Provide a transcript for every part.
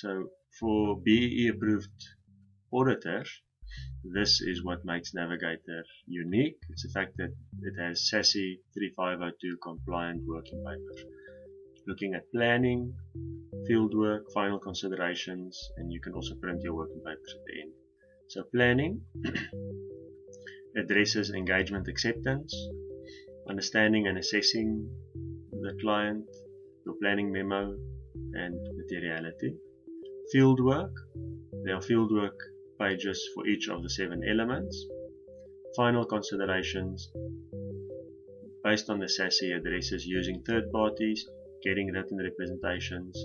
So for BEE approved auditors, this is what makes Navigator unique. It's the fact that it has SASSI 3502 compliant working papers. Looking at planning, fieldwork, final considerations, and you can also print your working papers at the end. So planning addresses engagement acceptance, understanding and assessing the client, your planning memo, and materiality. Fieldwork, there are fieldwork pages for each of the 7 elements. Final considerations, based on the SASSI addresses using third parties, getting written representations,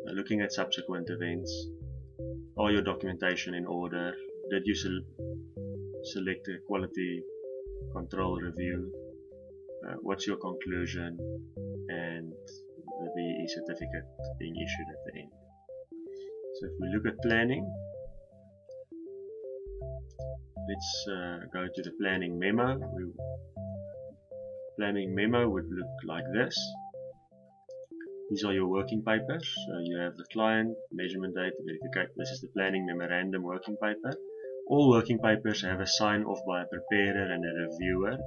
looking at subsequent events. Are your documentation in order? Did you select a quality control review? What's your conclusion? And the BEE certificate being issued at the end. So if we look at planning, let's go to the planning memo. Planning memo would look like this. These are your working papers. So you have the client, measurement date, verification. This is the planning memorandum working paper. All working papers have a sign off by a preparer and a reviewer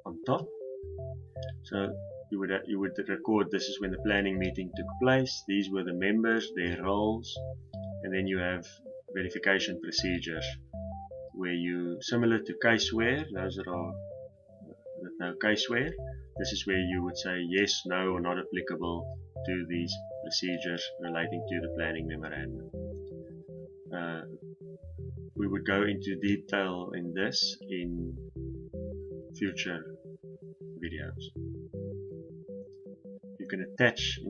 on top. So you would record this is when the planning meeting took place. These were the members, their roles, and then you have verification procedures where you, similar to caseware, those that are no caseware, this is where you would say yes, no, or not applicable to these procedures relating to the planning memorandum. We would go into detail in this in future videos. You can attach,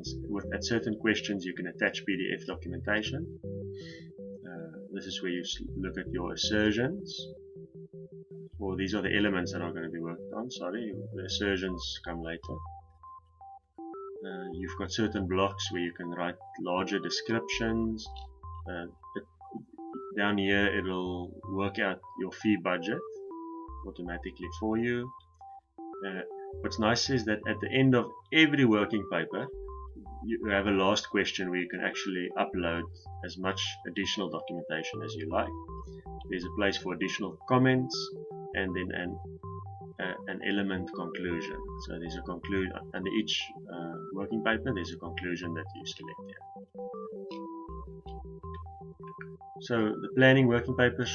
at certain questions you can attach PDF documentation. This is where you look at your assertions, or these are the elements that are going to be worked on. Sorry, the assertions come later. You've got certain blocks where you can write larger descriptions. Down here it'll work out your fee budget automatically for you. What's nice is that at the end of every working paper you have a last question where you can actually upload as much additional documentation as you like. There's a place for additional comments and then an element conclusion. So there's a conclusion under each working paper. There's a conclusion that you select here. So the planning working papers,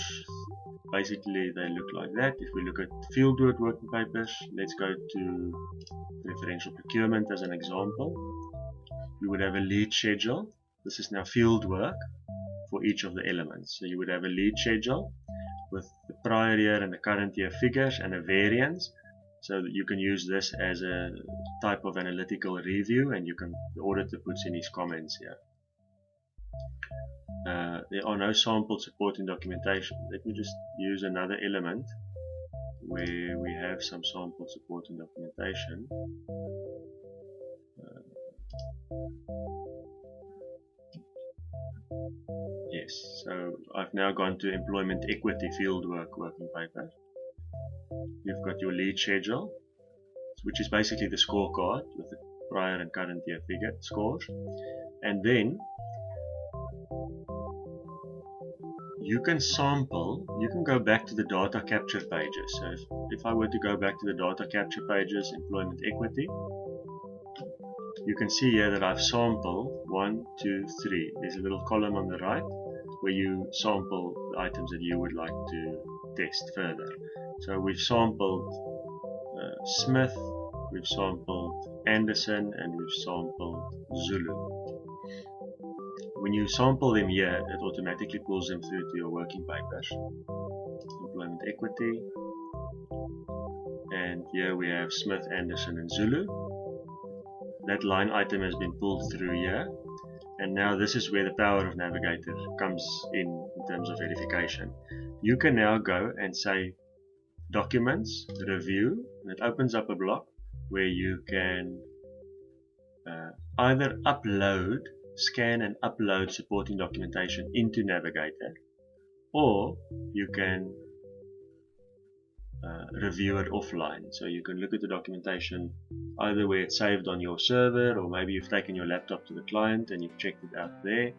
basically they look like that. If we look at fieldwork working papers, let's go to preferential procurement as an example. We would have a lead schedule. This is now field work for each of the elements. So you would have a lead schedule with the prior year and the current year figures and a variance, so that you can use this as a type of analytical review, and the auditor puts in his comments here. There are no sample supporting documentation. Let me just use another element where we have some sample supporting documentation. Yes, so I've now gone to employment equity fieldwork working paper. You've got your lead schedule, which is basically the scorecard with the prior and current year figure scores, and then you can sample, you can go back to the data capture pages. So if I were to go back to the data capture pages, employment equity, you can see here that I've sampled 1, 2, 3. There's a little column on the right where you sample the items that you would like to test further. So we've sampled Smith, we've sampled Anderson, and we've sampled Zulu. When you sample them here, it automatically pulls them through to your working papers. Employment equity, and here we have Smith, Anderson, and Zulu. That line item has been pulled through here, and now this is where the power of Navigator comes in terms of verification. You can now go and say documents, review, and it opens up a block where you can either scan and upload supporting documentation into Navigator, or you can review it offline. So you can look at the documentation either where it's saved on your server, or maybe you've taken your laptop to the client and you've checked it out there,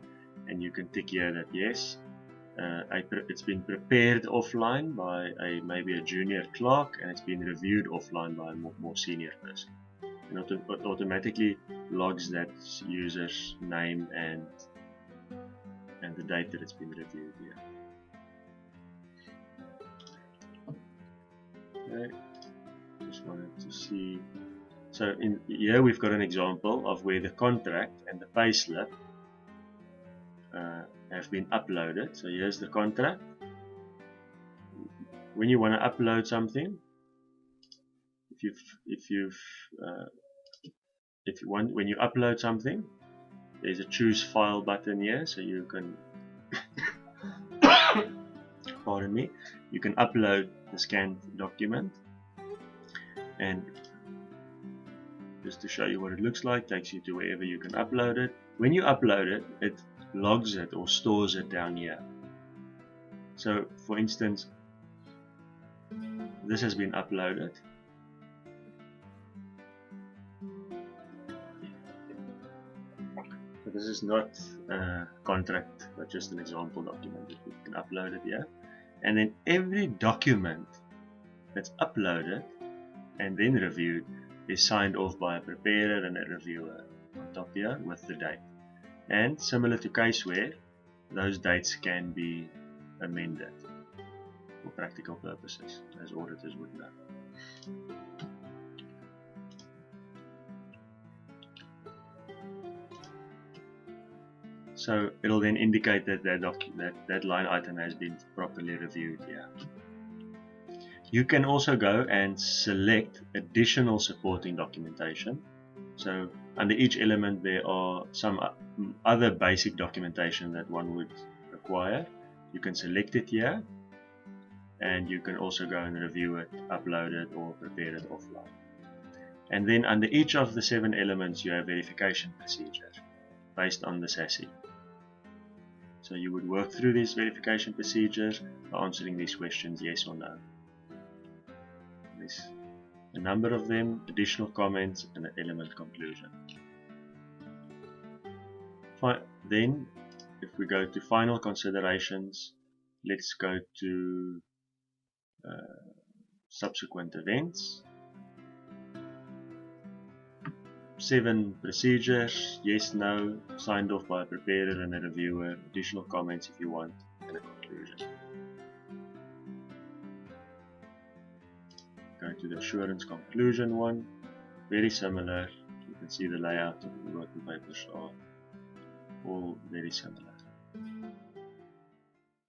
and you can tick here that yes, it's been prepared offline by maybe a junior clerk, and it's been reviewed offline by a more senior person. And it automatically logs that user's name and the date that it's been reviewed here. Okay, just wanted to see. So in here we've got an example of where the contract and the payslip have been uploaded. So here's the contract. When you want to upload something, when you upload something, there's a choose file button here, so you can pardon me, you can upload the scanned document. And just to show you what it looks like, takes you to wherever you can upload it. When you upload it, it logs it or stores it down here. So for instance, this has been uploaded. So this is not a contract, but just an example document that we can upload it here. And then every document that's uploaded and then reviewed is signed off by a preparer and a reviewer on top here with the date. And similar to caseware, those dates can be amended for practical purposes, as auditors would know. So it'll then indicate that that line item has been properly reviewed here. You can also go and select additional supporting documentation. So under each element there are some other basic documentation that one would require. You can select it here, and you can also go and review it, upload it, or prepare it offline. And then under each of the 7 elements you have verification procedures based on the SASE. So you would work through these verification procedures by answering these questions yes or no. There's a number of them, additional comments, and an element conclusion. Then, if we go to final considerations, let's go to subsequent events. 7 procedures, yes, no, signed off by a preparer and a reviewer, additional comments if you want, and a conclusion. Go to the assurance conclusion one, very similar. You can see the layout of the working papers are all very similar.